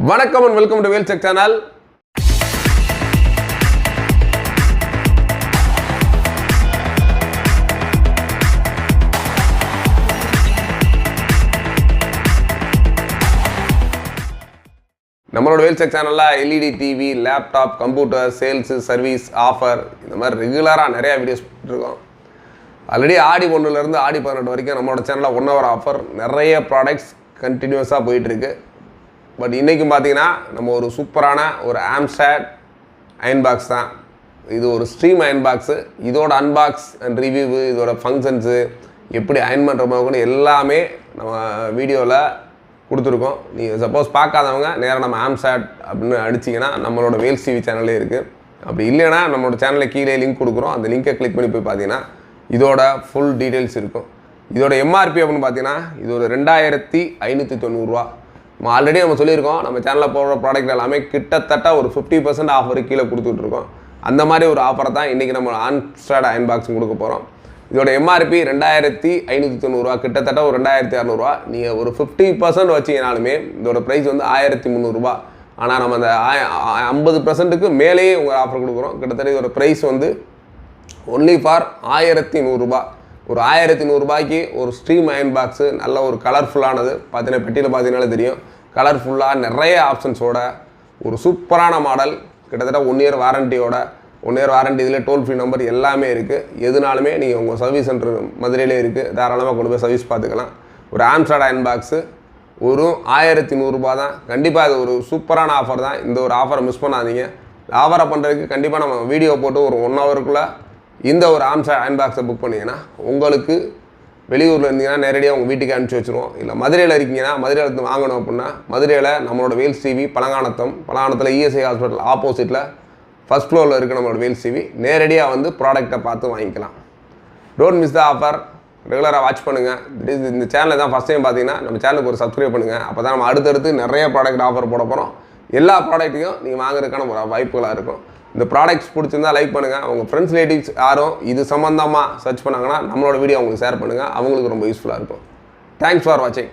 வணக்கம் and welcome to Wheelcheck channel. நம்மளோட Wheelcheck channel LED TV, laptop, computer, sales, service, offer இந்த மாதிரி ரெகுலராக நிறைய வீடியோஸ் போட்டுருக்கோம். ஆல்ரெடி ஆடி 1லேருந்து ஆடி 18 வரைக்கும் நம்மளோட சேனலில் 1 hour ஆஃபர் நிறைய ப்ராடக்ட்ஸ் கண்டினியூஸாக போயிட்டுருக்கு. பட் இன்றைக்கும் பார்த்தீங்கன்னா நம்ம ஒரு சூப்பரான ஒரு ஆம்ஸ்டாட் அயன் பாக்ஸ் தான். இது ஒரு ஸ்ட்ரீம் அயன் பாக்ஸு. இதோட அன்பாக்ஸ் அண்ட் ரிவ்யூவு, இதோட ஃபங்க்ஷன்ஸு, எப்படி அயன் பண்ணுறவங்க எல்லாமே நம்ம வீடியோவில் கொடுத்துருக்கோம். நீங்கள் சப்போஸ் பார்க்காதவங்க நேராக நம்ம ஆம்ஸ்டாட் அப்படின்னு அடிச்சிங்கன்னா நம்மளோட வேல்ஸ் டிவி சேனல்லே இருக்குது. அப்படி இல்லைன்னா நம்மளோட சேனலில் கீழே லிங்க் கொடுக்குறோம். அந்த லிங்கை கிளிக் பண்ணி போய் பார்த்தீங்கன்னா இதோட ஃபுல் டீட்டெயில்ஸ் இருக்கும். இதோட எம்ஆர்பி அப்படின்னு பார்த்தீங்கன்னா இது ஒரு 2590 ரூபா. நம்ம ஆல்ரெடி நம்ம சொல்லியிருக்கோம், நம்ம சேனலில் போடுற ப்ராடக்ட் எல்லாமே கிட்டத்தட்ட ஒரு 50% ஆஃபர் கீழே கொடுத்துட்ருக்கோம். அந்த மாதிரி ஒரு ஆஃபரை தான் இன்றைக்கி நம்ம ஆம்ஸ்டாட் அயன் பாக்ஸ் கொடுக்க போகிறோம். இதோட எம்ஆர்பி 2590 ரூபா, கிட்டத்தட்ட ஒரு 2600 ரூபா. நீங்கள் ஒரு 50% வச்சிங்கனாலுமே இதோட ப்ரைஸ் வந்து 1300 ரூபா. ஆனால் நம்ம அந்த 50%க்கு மேலேயே உங்கள் ஆஃபர் கொடுக்குறோம். கிட்டத்தட்ட இதோட ப்ரைஸ் வந்து ஒன்லி ஃபார் 1100 ரூபா. ஒரு 1100 ரூபாய்க்கு ஒரு ஸ்ட்ரீம் அயன் பாக்ஸு, நல்ல ஒரு கலர்ஃபுல்லானது. பார்த்தீங்கன்னா பெட்டியில் பார்த்தீங்கன்னாலே தெரியும், கலர்ஃபுல்லாக நிறைய ஆப்ஷன்ஸோட ஒரு சூப்பரான மாடல். கிட்டத்தட்ட 1 year வாரண்டியோட, 1 year வாரண்டி, இதில் டோல் ஃப்ரீ நம்பர் எல்லாமே இருக்குது. எதுனாலுமே நீங்கள் உங்கள் சர்வீஸ் சென்டர் மதுரையிலே இருக்குது, தாராளமாக கொண்டு போய் சர்வீஸ் பார்த்துக்கலாம். ஒரு ஆம்ஸ்டாட் அயன் பாக்ஸு ஒரு 1100 ரூபா தான். கண்டிப்பாக இது ஒரு சூப்பரான ஆஃபர் தான். இந்த ஒரு ஆஃபரை மிஸ் பண்ணாதீங்க. ஆஃபரை பண்ணுறதுக்கு கண்டிப்பாக நம்ம வீடியோ போட்டு ஒரு 1 hourக்குள்ளே இந்த ஒரு ஆம்ஸ்டாட் அயன் பாக்ஸை புக் பண்ணிங்கன்னா உங்களுக்கு வெளியூரில் இருந்தீங்கன்னா நேரடியாக உங்கள் வீட்டுக்கு அனுப்பிச்சி வச்சுருவோம். இல்லை மதுரையில் இருக்கீங்கன்னா மதுரையில் இருந்து வாங்கணும் அப்படின்னா மதுரையில் நம்மளோட வேல்ஸ் டிவி பழங்கானத்தில் இஎஸ்ஐ ஹாஸ்பிட்டல் ஆப்போசிட்டில் ஃபஸ்ட் ஃப்ளோரில் இருக்குது நம்மளோட வேல்ஸ் டிவி. நேரடியாக வந்து ப்ராடக்டை பார்த்து வாங்கிக்கலாம். Don't miss the offer. ரெகுலராக வாட்ச் பண்ணுங்கள். இந்த சேனலை தான் ஃபஸ்ட் டைம் பார்த்தீங்கன்னா நம்ம சேனலுக்கு ஒரு சப்ஸ்கிரைப் பண்ணுங்கள். அப்போ தான் நம்ம அடுத்தடுத்து நிறைய ப்ராடக்ட் ஆஃபர் போட போகிறோம். எல்லா ப்ராடக்ட்டையும் நீங்கள் வாங்குறதுக்கான வாய்ப்புகளாக இருக்கும். இந்த ப்ராடக்ட்ஸ் பிடிச்சிருந்தா லைக் பண்ணுங்கள். உங்கள் ஃப்ரெண்ட்ஸ் ரிலேட்டிவ்ஸ் யாரும் இது சம்மந்தமாக சர்ச் பண்ணாங்கன்னா நம்மளோட வீடியோ அவங்களுக்கு ஷேர் பண்ணுங்கள். அவங்களுக்கு ரொம்ப யூஸ்ஃபுல்லாக இருக்கும். தேங்க்ஸ் ஃபார் வாட்சிங்.